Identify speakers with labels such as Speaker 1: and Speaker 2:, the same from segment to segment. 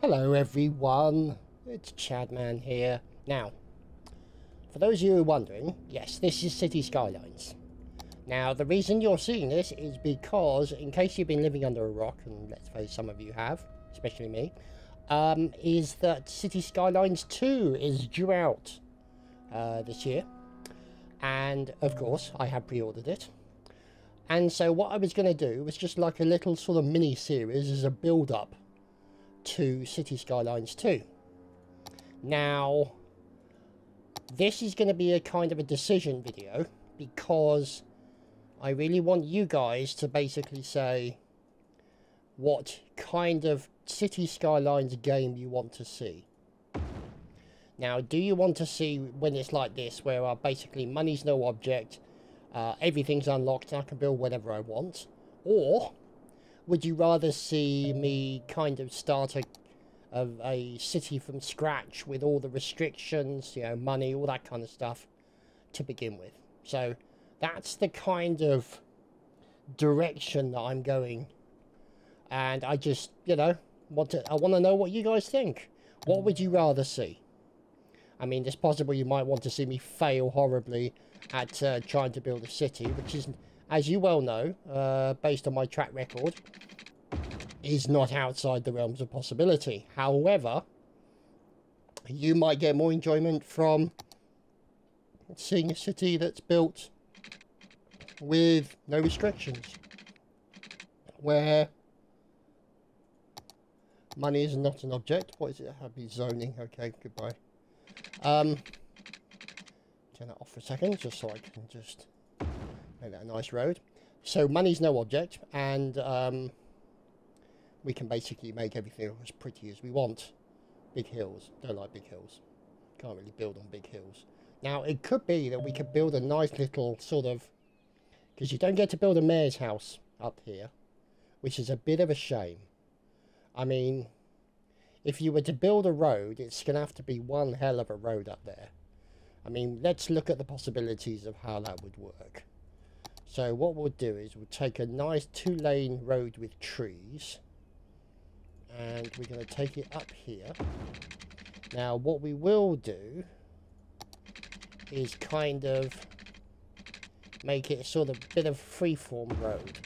Speaker 1: Hello everyone, it's Chadman here. Now, for those of you who are wondering, yes, this is City Skylines. Now, the reason you're seeing this is because, in case you've been living under a rock, and let's face some of you have, especially me, is that City Skylines 2 is due out this year. And, of course, I have pre-ordered it. And so what I was going to do was just like a little sort of mini-series as a build-up to City Skylines 2. Now, this is going to be a kind of a decision video because I really want you guys to basically say what kind of City Skylines game you want to see. Now, do you want to see when it's like this, where basically money's no object, everything's unlocked and I can build whatever I want? Or would you rather see me kind of start a city from scratch with all the restrictions, you know, money, all that kind of stuff to begin with? So that's the kind of direction that I'm going. And I just, you know, I want to know what you guys think. What would you rather see? I mean, it's possible you might want to see me fail horribly at trying to build a city, which is, as you well know, based on my track record, is not outside the realms of possibility. However, you might get more enjoyment from seeing a city that's built with no restrictions, where money is not an object. What is it? Happy zoning. Okay, goodbye. Turn that off for a second, just so I can just make that a nice road. So money's no object, and we can basically make everything as pretty as we want. Big hills. Don't like big hills. Can't really build on big hills. Now, it could be that we could build a nice little sort of... because you don't get to build a mayor's house up here, which is a bit of a shame. I mean, if you were to build a road, it's going to have to be one hell of a road up there. I mean, let's look at the possibilities of how that would work. So what we'll do is we'll take a nice 2-lane road with trees, and we're going to take it up here. Now, what we will do is kind of make it a sort of bit of freeform road,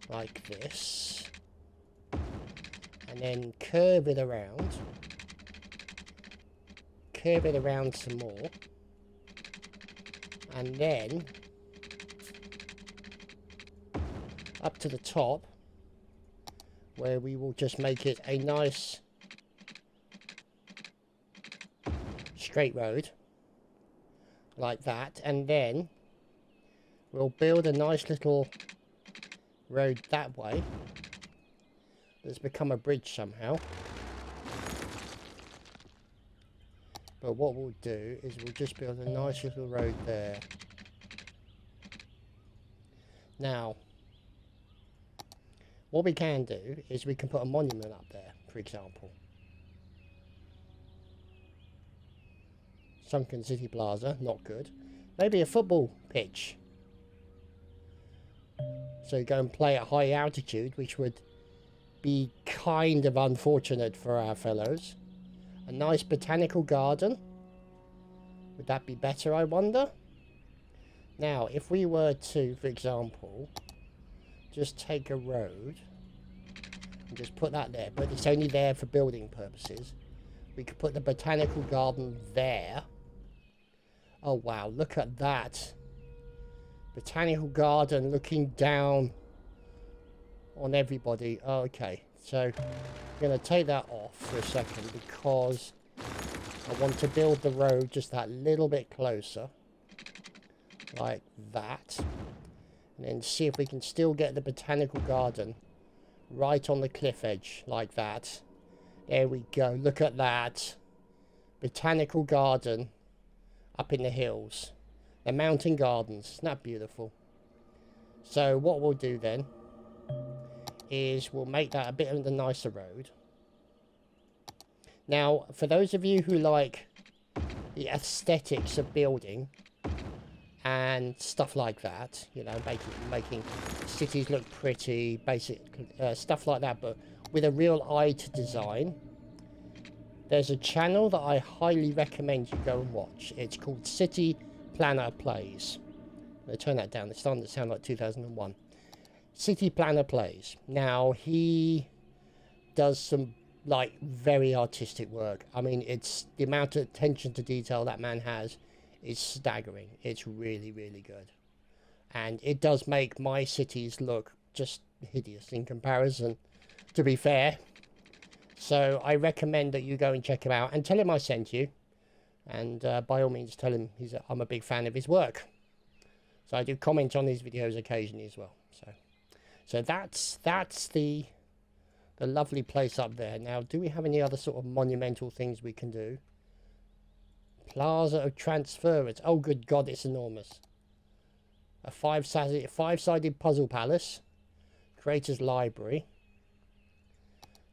Speaker 1: like this, and then curve it around some more, and then up to the top, where we will just make it a nice straight road like that, and then we'll build a nice little road that way that's become a bridge somehow. But what we'll do is we'll just build a nice little road there. Now, what we can do is we can put a monument up there, for example. Sunken City Plaza, not good. Maybe a football pitch. So you go and play at high altitude, which would be kind of unfortunate for our fellows. A nice botanical garden. Would that be better, I wonder? Now, if we were to, for example, just take a road and just put that there, but it's only there for building purposes. We could put the botanical garden there. Oh wow, look at that. Botanical garden looking down on everybody. Oh, okay, so I'm going to take that off for a second because I want to build the road just that little bit closer, like that, and then see if we can still get the botanical garden right on the cliff edge, like that. There we go, look at that. Botanical garden up in the hills. The mountain gardens, isn't that beautiful? So what we'll do then is we'll make that a bit of a nicer road. Now, for those of you who like the aesthetics of building and stuff like that, you know, making cities look pretty, basic stuff like that, but with a real eye to design, there's a channel that I highly recommend you go and watch. It's called City Planner Plays. I'm going to turn that down. It's starting to sound like 2001. City Planner Plays. Now, he does some, like, very artistic work. I mean, it's the amount of attention to detail that man has is staggering. It's really, really good. And it does make my cities look just hideous in comparison, to be fair. So I recommend that you go and check him out and tell him I sent you. And by all means, tell him I'm a big fan of his work. So I do comment on his videos occasionally as well. So that's the lovely place up there. Now, do we have any other sort of monumental things we can do? Plaza of Transference. Oh, good God, it's enormous. A five-sided puzzle palace. Creator's Library.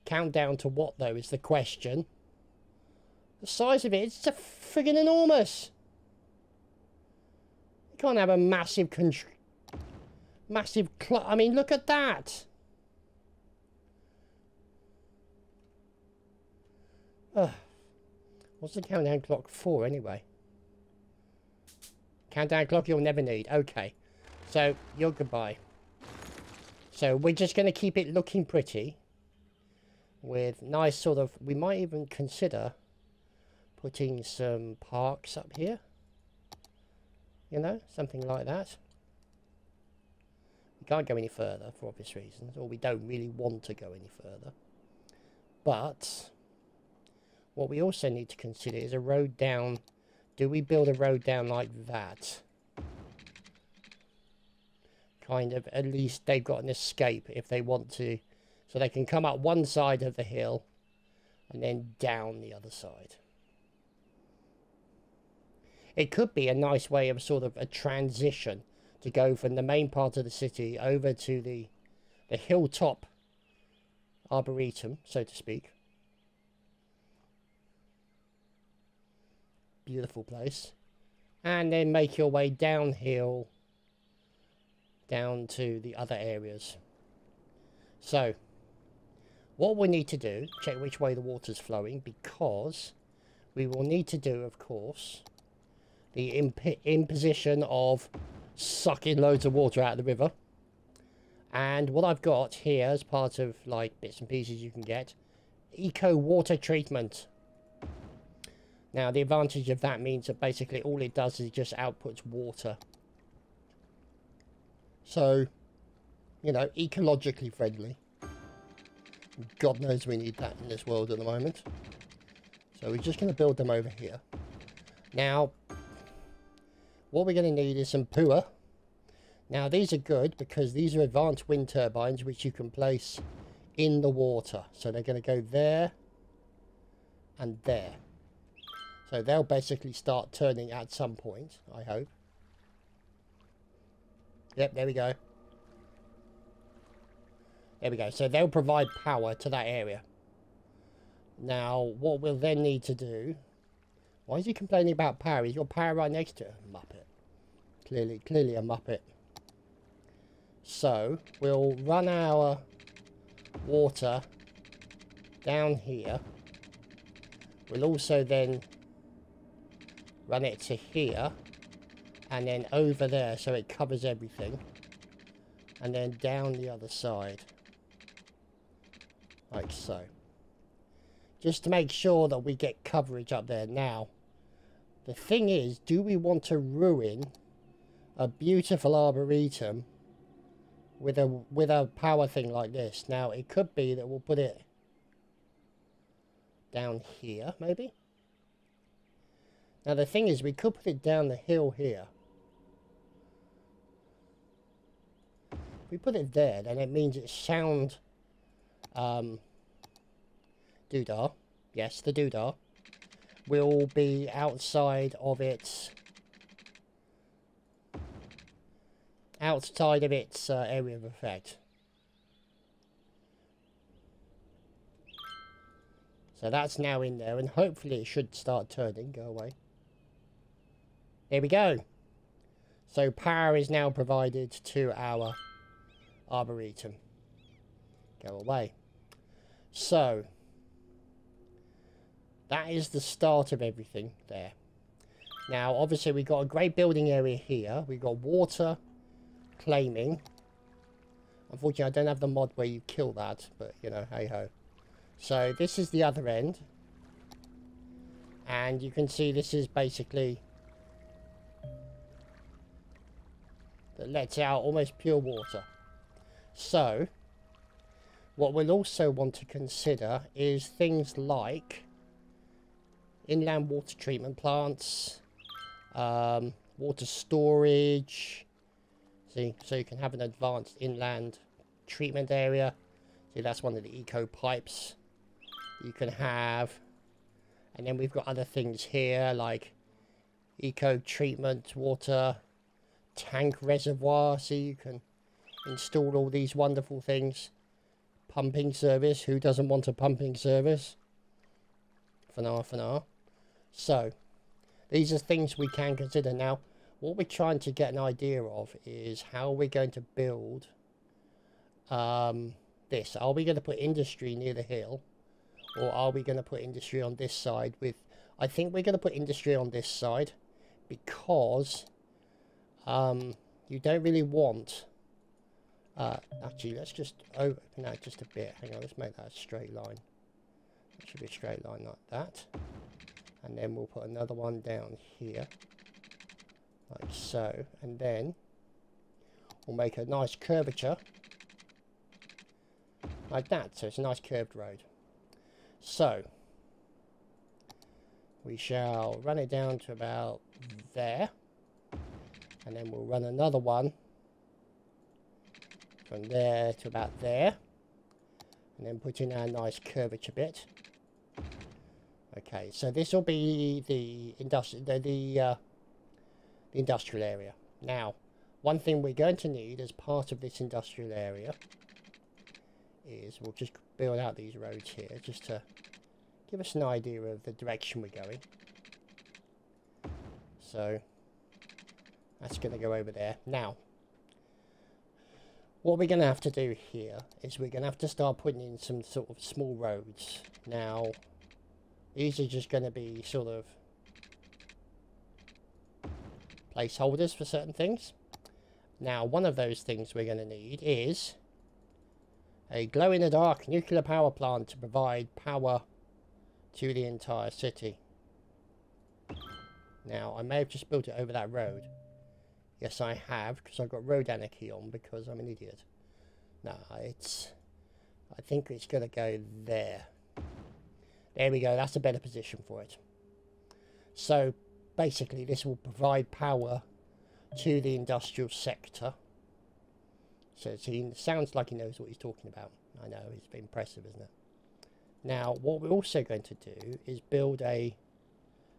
Speaker 1: Countdown to what, though, is the question. The size of it, it's friggin' enormous. You can't have a massive I mean, look at that. What's the countdown clock for, anyway? Countdown clock you'll never need. Okay. So, you're goodbye. So, we're just going to keep it looking pretty. With nice sort of... We might even consider putting some parks up here. You know, something like that. We can't go any further for obvious reasons. Or we don't really want to go any further. But... what we also need to consider is a road down. Do we build a road down like that? Kind of, at least they've got an escape if they want to. So they can come up one side of the hill and then down the other side. It could be a nice way of sort of a transition to go from the main part of the city over to the hilltop arboretum, so to speak. Beautiful place. And then make your way downhill down to the other areas. So what we need to do, check which way the water's flowing, because we will need to do, of course, the imposition of sucking loads of water out of the river. And what I've got here as part of like bits and pieces you can get, eco water treatment. Now, the advantage of that means that basically all it does is it just outputs water. So, you know, ecologically friendly. God knows we need that in this world at the moment. So we're just going to build them over here. Now, what we're going to need is some pua. Now, these are good because these are advanced wind turbines which you can place in the water. So they're going to go there and there. So they'll basically start turning at some point, I hope. Yep, there we go. There we go. So they'll provide power to that area. Now, what we'll then need to do... Why is he complaining about power? He's got power right next to it. Muppet. Clearly a muppet. So, we'll run our water down here. We'll also then run it to here. And then over there, so it covers everything. And then down the other side. Like so. Just to make sure that we get coverage up there. Now, the thing is, do we want to ruin a beautiful arboretum with a power thing like this? Now, it could be that we'll put it down here, maybe? Now, the thing is, we could put it down the hill here. If we put it there, then it means it's sound doodah. Yes, the doodah will be outside of its area of effect. So that's now in there, and hopefully it should start turning. Go away. There we go. So power is now provided to our arboretum. Go away. So That is the start of everything there. Now, obviously, we've got a great building area here. We've got water claiming. Unfortunately, I don't have the mod where you kill that, but, you know, hey-ho. So, this is the other end. And you can see this is basically... that lets out almost pure water. So, what we'll also want to consider is things like inland water treatment plants, water storage. See, so you can have an advanced inland treatment area. See, that's one of the eco pipes you can have. And then we've got other things here like eco treatment water tank reservoir, so you can install all these wonderful things. Pumping service, who doesn't want a pumping service? For now. So, these are things we can consider. Now, what we're trying to get an idea of is how we're going to build this. Are we going to put industry near the hill? Or are we going to put industry on this side with... I think we're going to put industry on this side because you don't really want... actually, let's just open that just a bit. Hang on, let's make that a straight line. It should be a straight line like that. And then we'll put another one down here. Like so. And then we'll make a nice curvature. Like that. So it's a nice curved road. So we shall run it down to about there. And then we'll run another one from there to about there, and then put in our nice curvature bit. Okay, so this will be the industrial area. Now, one thing we're going to need as part of this industrial area is we'll just build out these roads here just to give us an idea of the direction we're going. So that's going to go over there. Now, what we're going to have to do here is we're going to have to start putting in some sort of small roads. Now, these are just going to be sort of placeholders for certain things. Now, one of those things we're going to need is a glow-in-the-dark nuclear power plant to provide power to the entire city. Now, I may have just built it over that road. Yes, I have, because I've got road anarchy on because I'm an idiot. No, I think it's going to go there. There we go, that's a better position for it. So, basically, this will provide power to the industrial sector. So, it sounds like he knows what he's talking about. I know, it's impressive, isn't it? Now, what we're also going to do is build a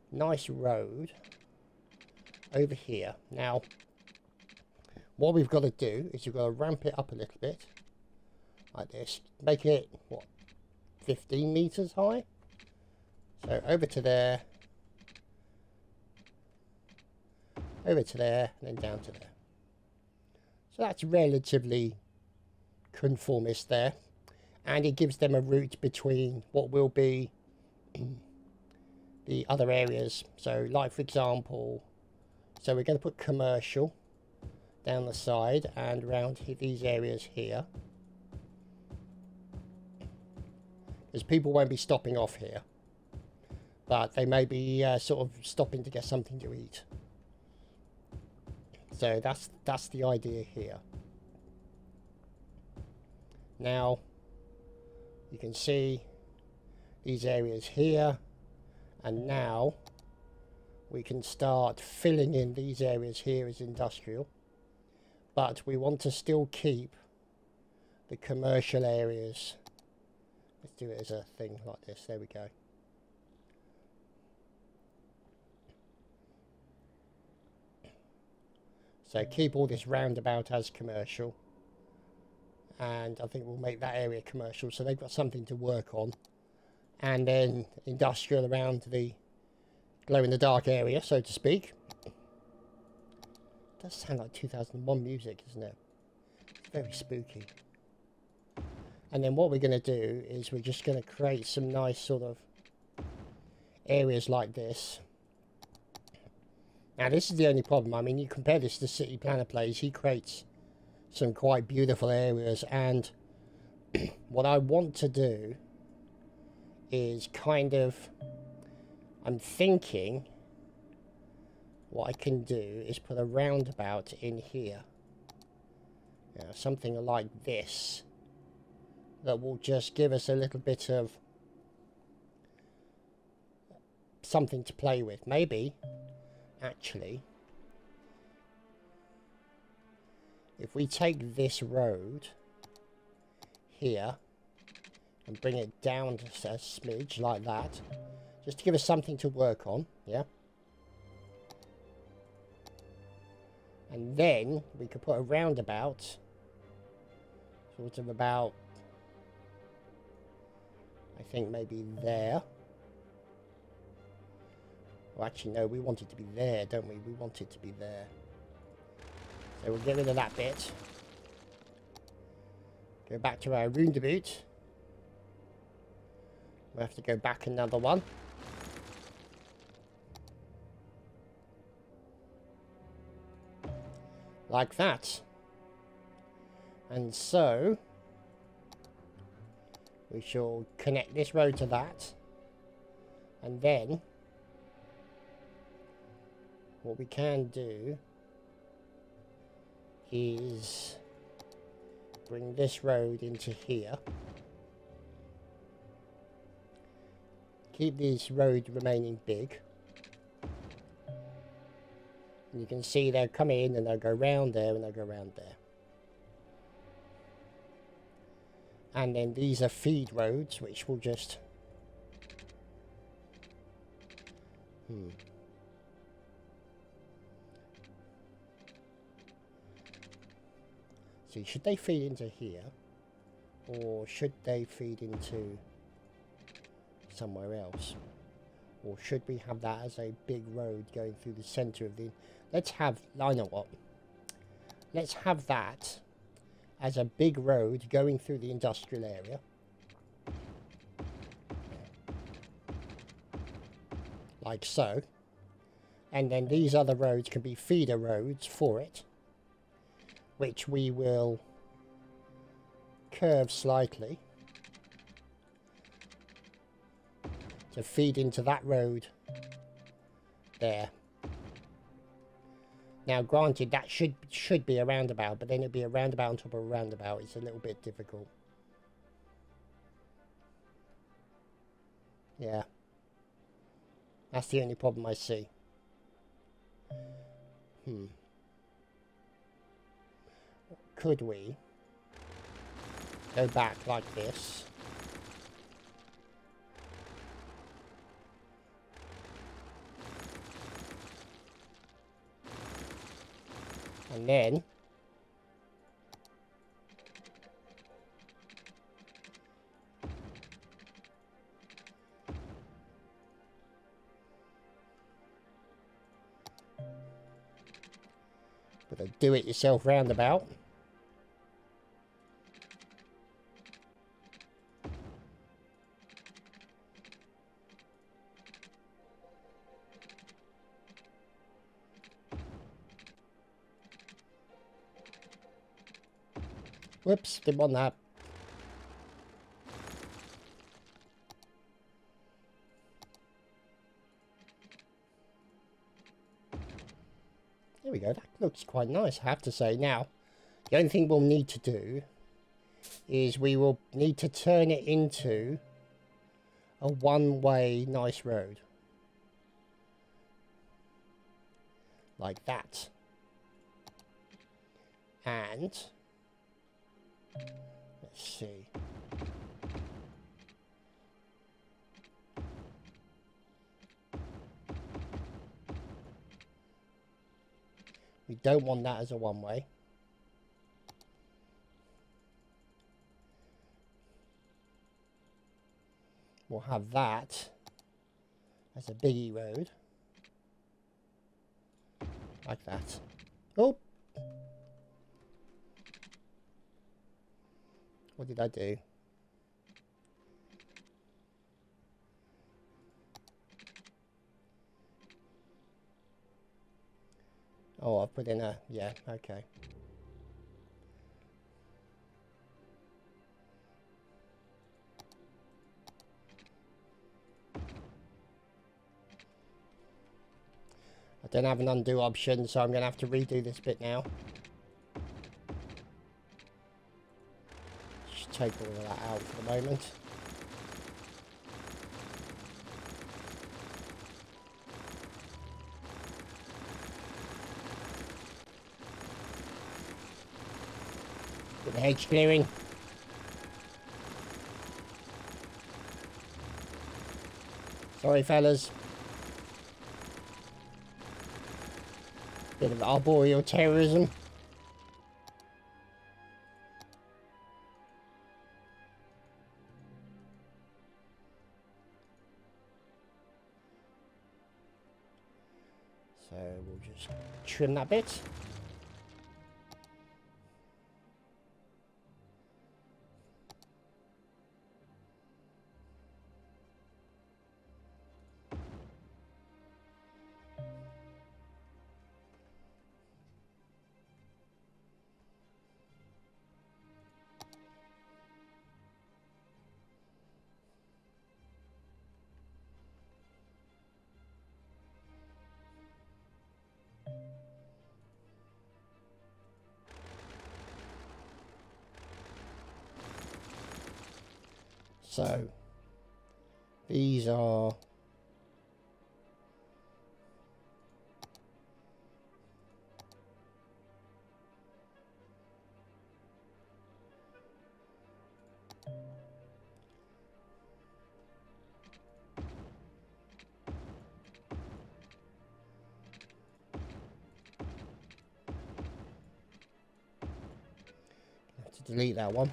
Speaker 1: nice road over here. Now, what we've got to do is we've got to ramp it up a little bit, like this. Make it, what, 15 meters high? So over to there, over to there, and then down to there. So that's relatively conformist there. And it gives them a route between what will be the other areas. So, like, for example, so we're going to put commercial down the side and around these areas here, because people won't be stopping off here, but they may be sort of stopping to get something to eat. So that's the idea here. Now you can see these areas here, and now we can start filling in these areas here as industrial. But we want to still keep the commercial areas. Let's do it as a thing like this. There we go. So keep all this roundabout as commercial. And I think we'll make that area commercial, so they've got something to work on. And then industrial around the glow-in-the-dark area, so to speak. Does sound like 2001 music, isn't it? It's very spooky. And then what we're going to do is we're just going to create some nice sort of areas like this. Now this is the only problem. I mean, you compare this to City Planner Plays, he creates some quite beautiful areas, and what I want to do is kind of, I'm thinking what I can do is put a roundabout in here. Now, something like this that will just give us a little bit of something to play with. Maybe, actually, if we take this road here and bring it down to a smidge like that, just to give us something to work on, yeah? And then we could put a roundabout sort of about, I think maybe there. Well, actually, no, we want it to be there, don't we? We want it to be there. So we'll get rid of that bit. Go back to our roundabout. We'll have to go back another one. Like that. And so we shall connect this road to that. And then what we can do is bring this road into here. Keep this road remaining big. And you can see they'll come in and they'll go round there and they'll go round there. And then these are feed roads, which will just... See, should they feed into here? Or should they feed into somewhere else? Or should we have that as a big road going through the centre of the... Let's have... I know what. Let's have that as a big road going through the industrial area. Like so. And then these other roads can be feeder roads for it, which we will curve slightly to feed into that road there. Now granted, that should be a roundabout, but then it'd be a roundabout on top of a roundabout. It's a little bit difficult. Yeah. That's the only problem I see. Could we go back like this? And then with a do-it-yourself roundabout. Whoops, didn't want that. There we go, that looks quite nice, I have to say. Now, the only thing we'll need to do is we will need to turn it into a one-way nice road. Like that. And... let's see. We don't want that as a one-way. We'll have that as a biggie road. Like that. Oh! What did I do? Oh, I've put in a... yeah, okay. I don't have an undo option, so I'm going to have to redo this bit now. Just take all of that out for the moment. Get the hedge clearing. Sorry, fellas. Bit of arboreal terrorism. So we'll just trim that bit. So these are have to delete that one.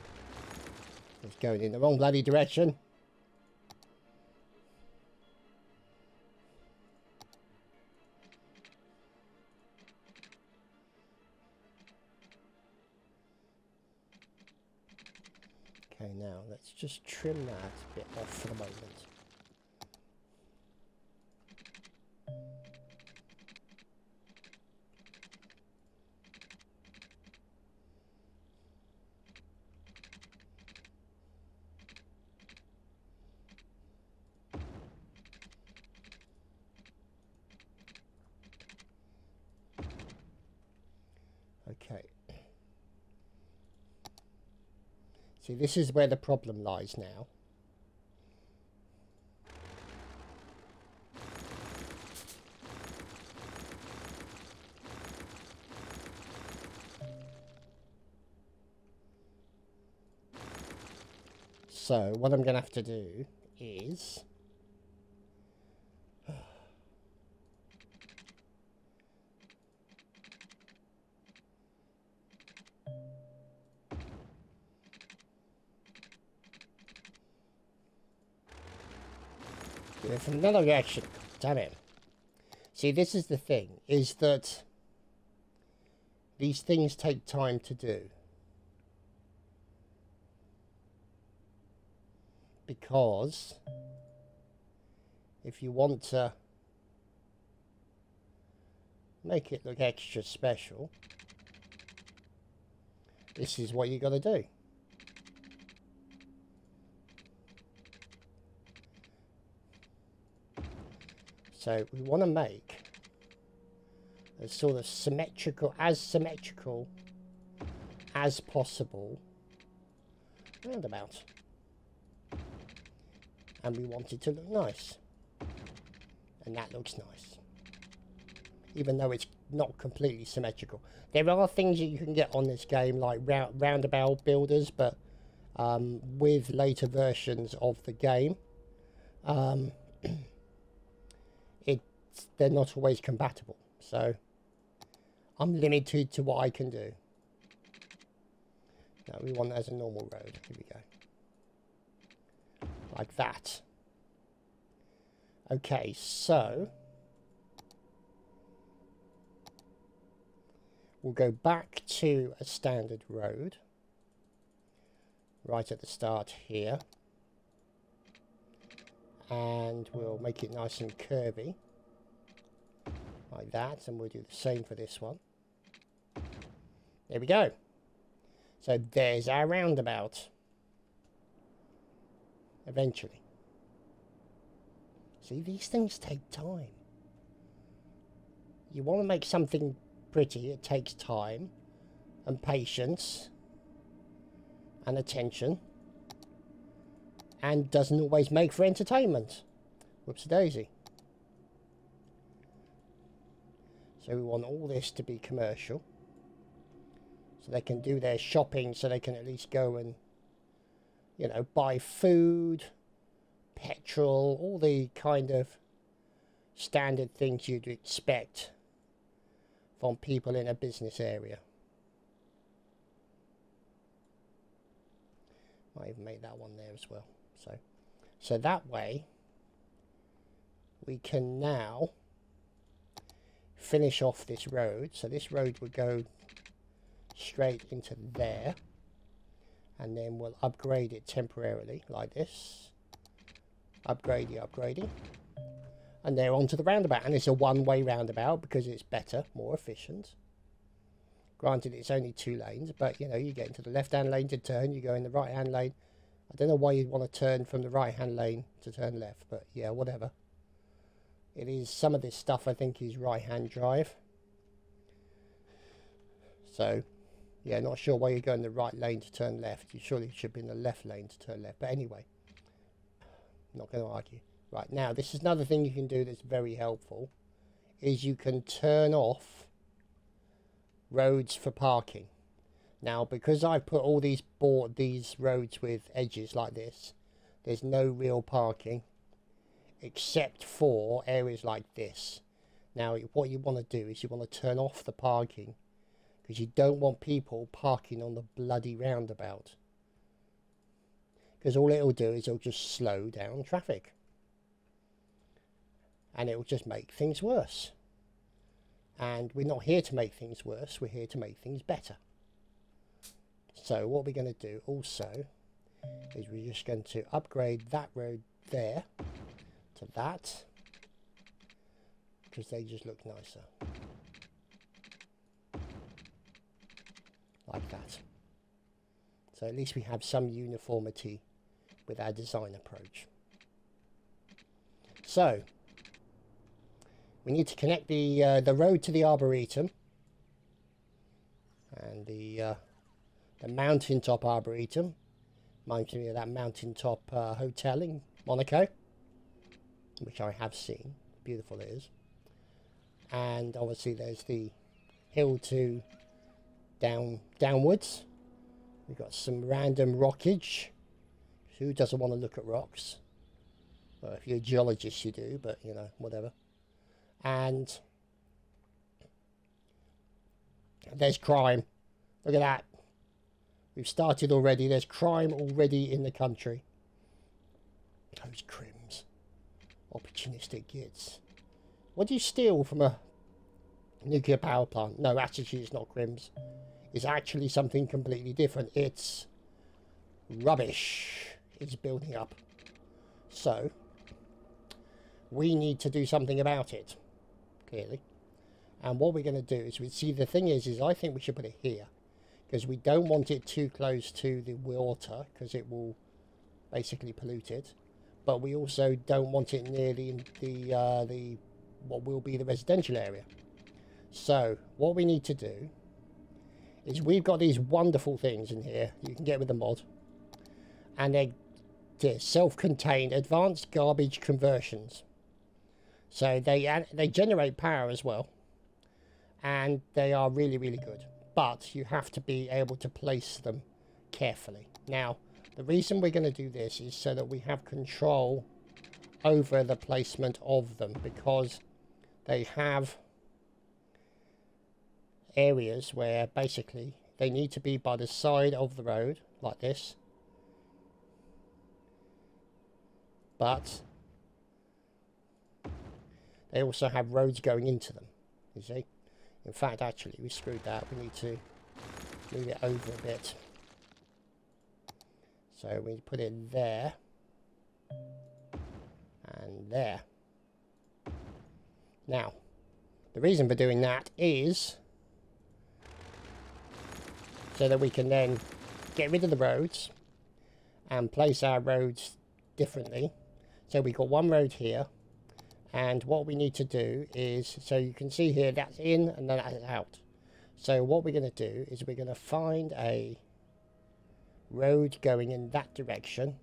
Speaker 1: It's going in the wrong bloody direction. Okay, now let's just trim that a bit off for the moment. Okay. See, this is where the problem lies now. So, what I'm going to have to do is... do it from another direction. Damn it. See, this is the thing, is that these things take time to do. Because if you want to make it look extra special, this is what you got to do. So we want to make a sort of symmetrical as possible roundabout. And we want it to look nice. And that looks nice. Even though it's not completely symmetrical. There are things that you can get on this game like roundabout builders, but with later versions of the game, they're not always compatible. So I'm limited to what I can do. No, we want it as a normal road. Here we go. Like that. Okay, so we'll go back to a standard road right at the start here, and we'll make it nice and curvy like like that, and we'll do the same for this one. There we go. So there's our roundabout. Eventually. See, these things take time. You want to make something pretty, it takes time and patience and attention, and doesn't always make for entertainment. Whoops-a-daisy. So we want all this to be commercial, so they can do their shopping, so they can at least go and, you know, buy food, petrol, all the kind of standard things you'd expect from people in a business area. Might even make that one there as well. So that way we can now finish off this road. So this road would go straight into there, and then we'll upgrade it temporarily like this. Upgrading, and they're onto the roundabout, and it's a one-way roundabout because it's better, more efficient. Granted, it's only 2 lanes, but you know, you get into the left-hand lane to turn, you go in the right-hand lane. I don't know why you'd want to turn from the right-hand lane to turn left, but yeah, whatever. It is, some of this stuff I think is right-hand drive. So, yeah, not sure why you go in the right lane to turn left. You surely should be in the left lane to turn left, but anyway. Not going to argue. Right, now this is another thing you can do that's very helpful, is you can turn off roads for parking. Now, because I've put all these roads with edges like this, there's no real parking except for areas like this. Now, what you want to do is you want to turn off the parking, because you don't want people parking on the bloody roundabout. Because all it'll do is it'll just slow down traffic. And it'll just make things worse. And we're not here to make things worse, we're here to make things better. So what we're going to do also is we're just going to upgrade that road there to that, because they just look nicer. Like that. So at least we have some uniformity with our design approach. So we need to connect the road to the Arboretum, and the mountaintop Arboretum. Reminds me of that mountaintop hotel in Monaco, which I have seen. Beautiful it is. And obviously there's the hill to downwards. We've got some random rockage. Who doesn't want to look at rocks? Well, if you're a geologist you do, but you know, whatever. And there's crime. Look at that. We've started already. There's crime already in the country. Those crims. Opportunistic gits. What do you steal from a nuclear power plant? No, actually it's not crims. It's actually something completely different. It's rubbish. It's building up. So we need to do something about it, clearly. And what we're going to do is, we see, the thing is I think we should put it here, because we don't want it too close to the water, because it will basically pollute it. But we also don't want it near the what will be the residential area. So what we need to do is, we've got these wonderful things in here you can get with the mod, and they're self-contained advanced garbage conversions. So they generate power as well, and they are really, really good. But you have to be able to place them carefully. Now, the reason we're going to do this is so that we have control over the placement of them, because they have areas where basically they need to be by the side of the road, like this. But they also have roads going into them, you see. In fact, actually, we screwed that. We need to move it over a bit. So we put it there. And there. Now, The reason for doing that is so that we can then get rid of the roads and place our roads differently. So we've got one road here, and what we need to do is, so you can see here, that's in and then that's out. So what we're going to do is we're going to find a road going in that direction,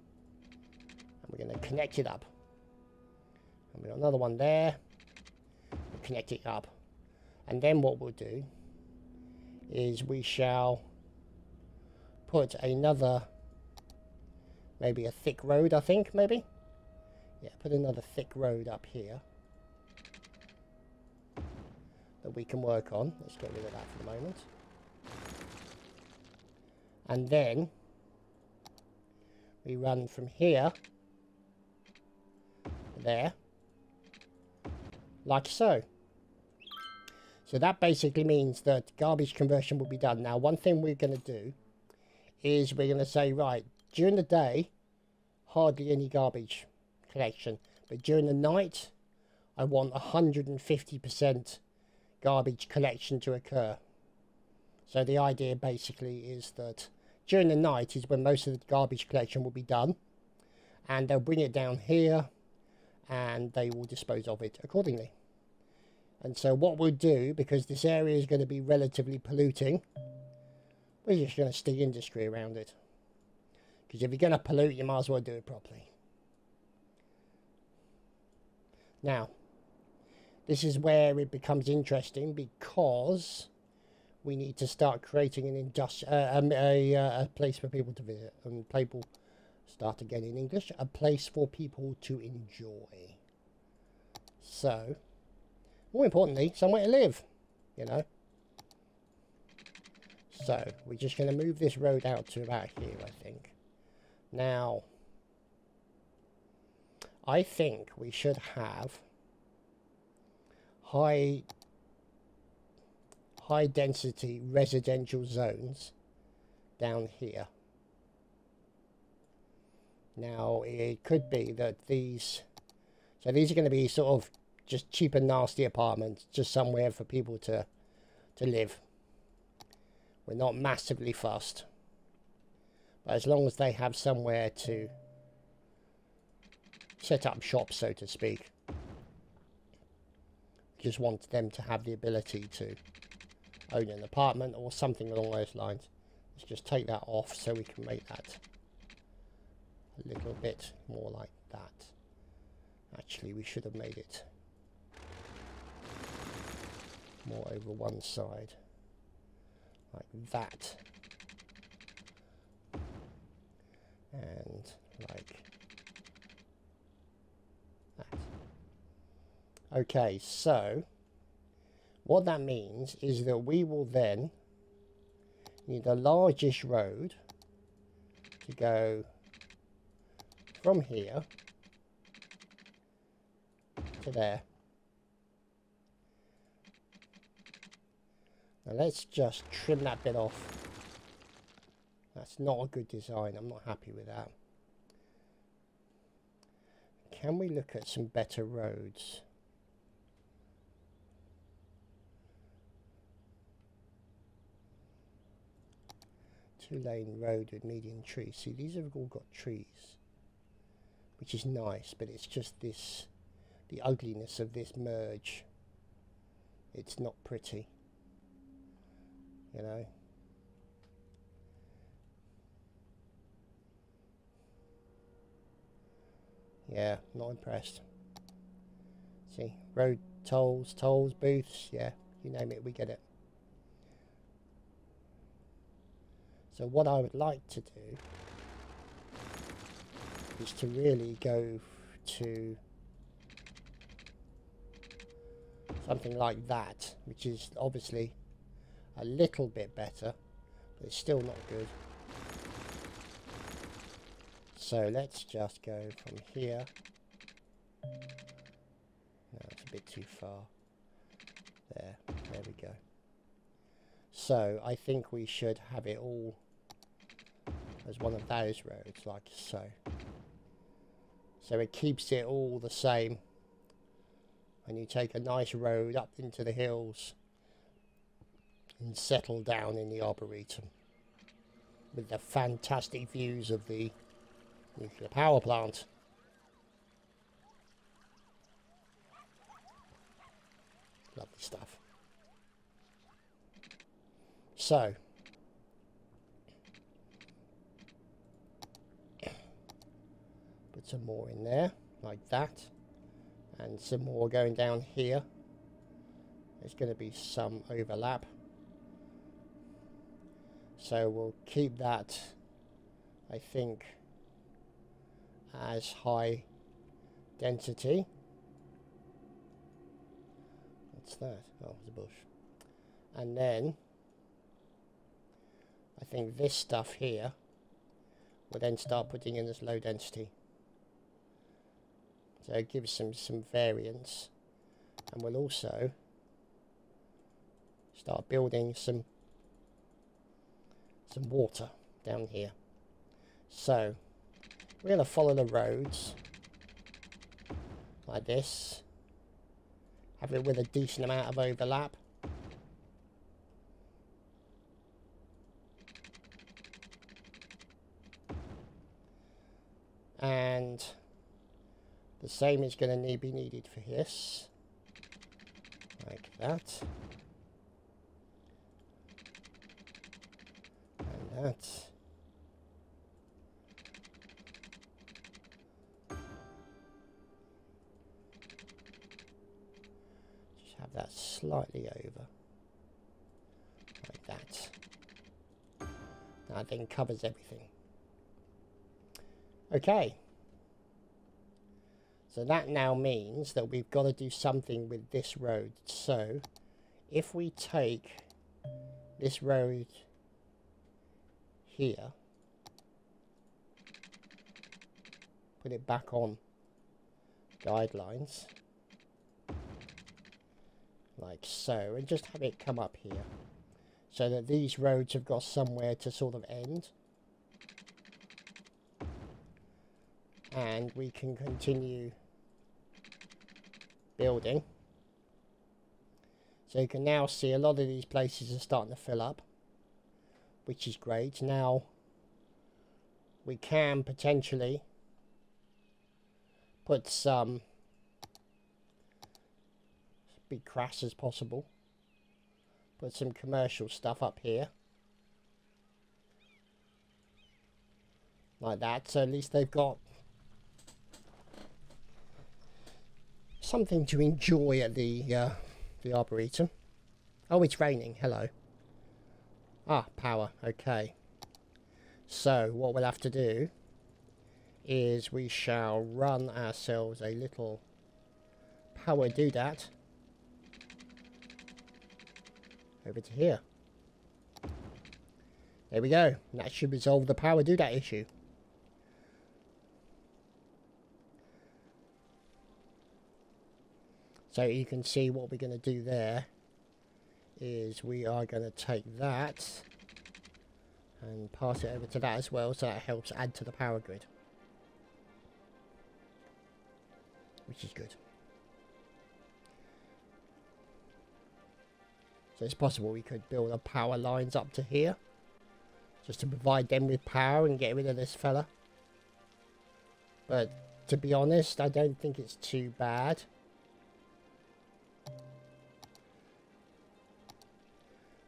Speaker 1: and we're going to connect it up. And we've got another one there, we'll connect it up. And then what we'll do is we shall put another, maybe a thick road, I think, maybe. Yeah, put another thick road up here that we can work on. Let's get rid of that for the moment. And then we run from here to there, like so. So that basically means that garbage conversion will be done. Now, one thing we're going to do is we're going to say, right, during the day, hardly any garbage collection. But during the night, I want 150% garbage collection to occur. So the idea basically is that during the night is when most of the garbage collection will be done. And they'll bring it down here and they will dispose of it accordingly. And so what we'll do, because this area is going to be relatively polluting, we're just going to stick industry around it. Because if you're going to pollute, you might as well do it properly. Now, this is where it becomes interesting, because we need to start creating an a place for people to visit. And people, start again in English, a place for people to enjoy. So, more importantly, somewhere to live, you know. So, we're just going to move this road out to about here, I think. Now, I think we should have high density residential zones down here. Now, it could be that these are going to be sort of just cheap and nasty apartments, just somewhere for people to live. We're not massively fussed, but as long as they have somewhere to set up shop, so to speak. Just want them to have the ability to own an apartment or something along those lines. Let's just take that off so we can make that a little bit more like that. Actually, we should have made it more over one side, like that, and like that. Okay, so what that means is that we will then need the largest road to go from here to there. Now let's just trim that bit off. That's not a good design. I'm not happy with that. Can we look at some better roads? Two-lane road with median trees. See, these have all got trees, which is nice, but it's just this, the ugliness of this merge. It's not pretty, you know. Yeah, not impressed. See, road tolls, booths, yeah, you name it, we get it. So what I would like to do is to really go to something like that, which is obviously a little bit better, but it's still not good. So let's just go from here. No, it's a bit too far. There we go. So I think we should have it all as one of those roads, like so. So it keeps it all the same and you take a nice road up into the hills and settle down in the Arboretum with the fantastic views of the nuclear power plant. Lovely stuff. So, put some more in there, like that. And some more going down here. There's going to be some overlap. So we'll keep that, I think, as high density. What's that? Oh, it's a bush. And then I think this stuff here will then start putting in as low density. So it gives some variance. And we'll also start building some water down here. So we're going to follow the roads like this. Have it with a decent amount of overlap. And the same is going to be needed for this. Like that. And that. Just have that slightly over. Like that. That then covers everything. Okay. So that now means that we've got to do something with this road. So if we take this road here, put it back on guidelines, like so, and just have it come up here, so that these roads have got somewhere to sort of end. And we can continue building. So you can now see a lot of these places are starting to fill up, which is great. Now we can potentially put some, be crass as possible, put some commercial stuff up here like that, so at least they've got something to enjoy at the Arboretum. Oh, it's raining. Hello. Ah, power. Okay. So, what we'll have to do is we shall run ourselves a little power doodad over to here. There we go. That should resolve the power doodad issue. So you can see what we're going to do there is we are going to take that and pass it over to that as well, so that helps add to the power grid, which is good. So it's possible we could build our power lines up to here just to provide them with power and get rid of this fella. But to be honest, I don't think it's too bad.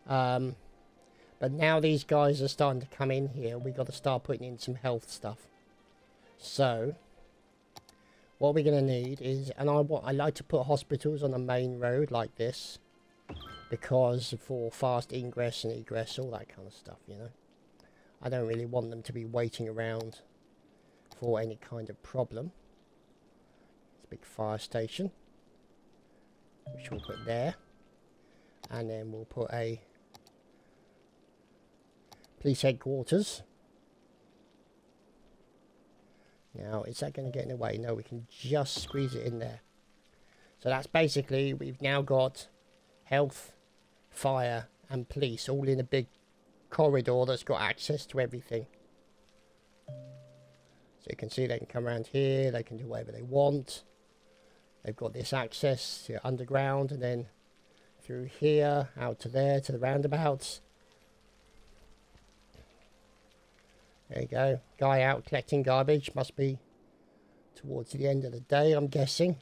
Speaker 1: But now these guys are starting to come in here, we got to start putting in some health stuff. So what we're going to need is, and I like to put hospitals on the main road like this, because for fast ingress and egress, all that kind of stuff, you know. I don't really want them to be waiting around for any kind of problem. It's a big fire station, which we'll put there, and then we'll put a police headquarters. Now, is that going to get in the way? No, we can just squeeze it in there. So that's basically, we've now got health, fire and police all in a big corridor that's got access to everything. So you can see they can come around here, they can do whatever they want. They've got this access to underground and then through here, out to there, to the roundabouts. There you go. Guy out collecting garbage. Must be towards the end of the day, I'm guessing.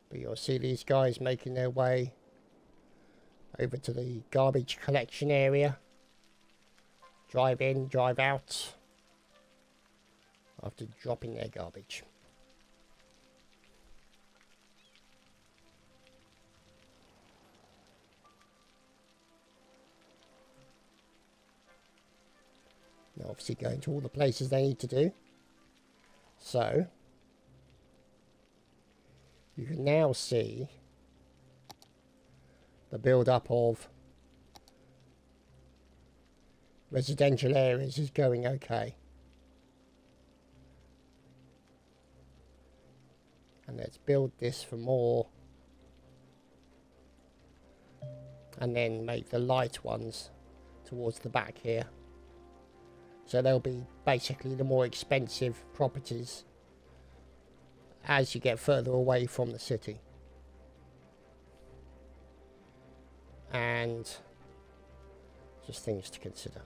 Speaker 1: But you'll see these guys making their way over to the garbage collection area. Drive in, drive out. After dropping their garbage. Now obviously going to all the places they need to do. So you can now see the build-up of residential areas is going okay. And let's build this for more. And then make the light ones towards the back here. So they'll be basically the more expensive properties as you get further away from the city. And just things to consider.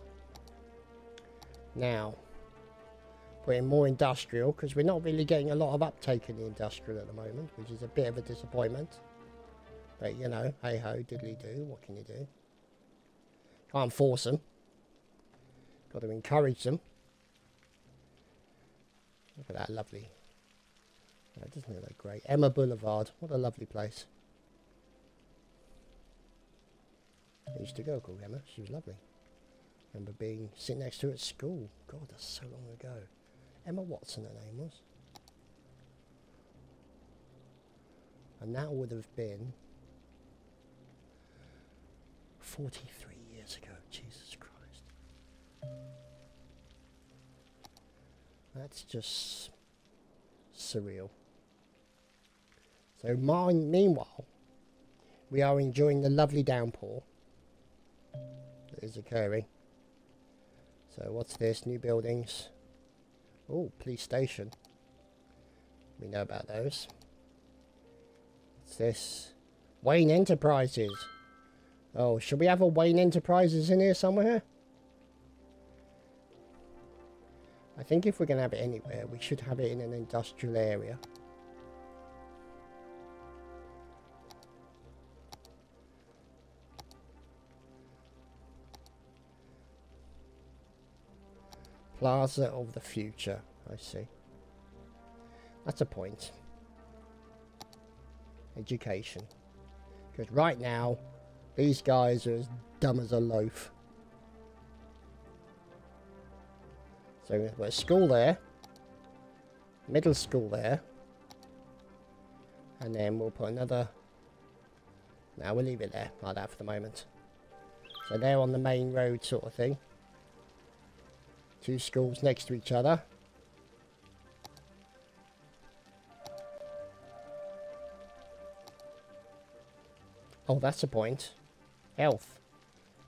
Speaker 1: Now, putting more industrial, because we're not really getting a lot of uptake in the industrial at the moment, which is a bit of a disappointment. But, you know, hey-ho, diddly-do, what can you do? Can't force them. Got to encourage them. Look at that lovely. That doesn't it look great? Emma Boulevard, what a lovely place. I used to go called Emma, she was lovely. Remember sitting next to her at school. God, that's so long ago. Emma Watson her name was. And that would have been 43 years ago. Jesus Christ. That's just surreal. So meanwhile, we are enjoying the lovely downpour that is occurring. So what's this? New buildings. Oh, police station. We know about those. What's this? Wayne Enterprises. Oh, should we have a Wayne Enterprises in here somewhere? I think if we're going to have it anywhere, we should have it in an industrial area. Plaza of the future, I see. That's a point. Education. Because right now, these guys are as dumb as a loaf. So we've got a school there. Middle school there. And then we'll put another... Now we'll leave it there, like that for the moment. So they're on the main road sort of thing. Two schools next to each other. Oh, that's a point. Health.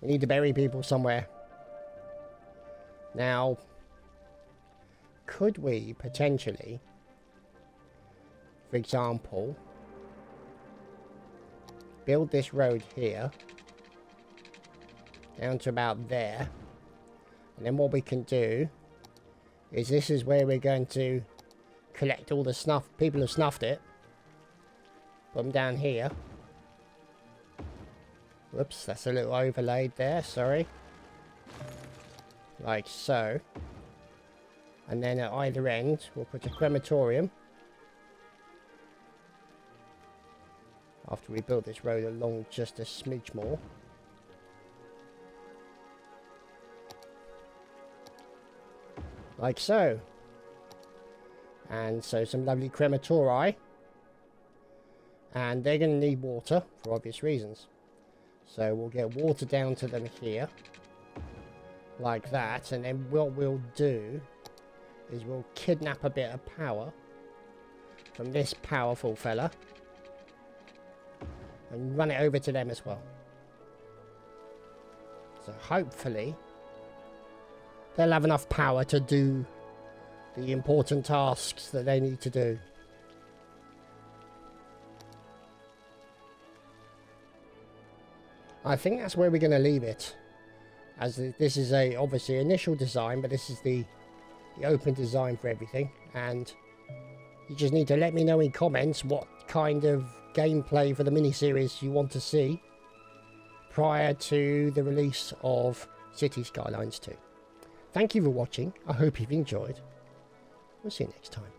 Speaker 1: We need to bury people somewhere. Now, could we potentially, for example, build this road here down to about there? And then what we can do is this is where we're going to collect all the snuff. People have snuffed it. Put them down here. Whoops, that's a little overlaid there, sorry. Like so. And then at either end, we'll put a crematorium. After we build this road along just a smidge more. Like so. And so some lovely crematori. And they're going to need water for obvious reasons. So we'll get water down to them here. Like that. And then what we'll do is we'll kidnap a bit of power from this powerful fella. And run it over to them as well. So hopefully they'll have enough power to do the important tasks that they need to do. I think that's where we're going to leave it, as this is a obviously initial design, but this is the open design for everything, and you just need to let me know in comments what kind of gameplay for the mini-series you want to see prior to the release of City Skylines 2. Thank you for watching. I hope you've enjoyed. We'll see you next time.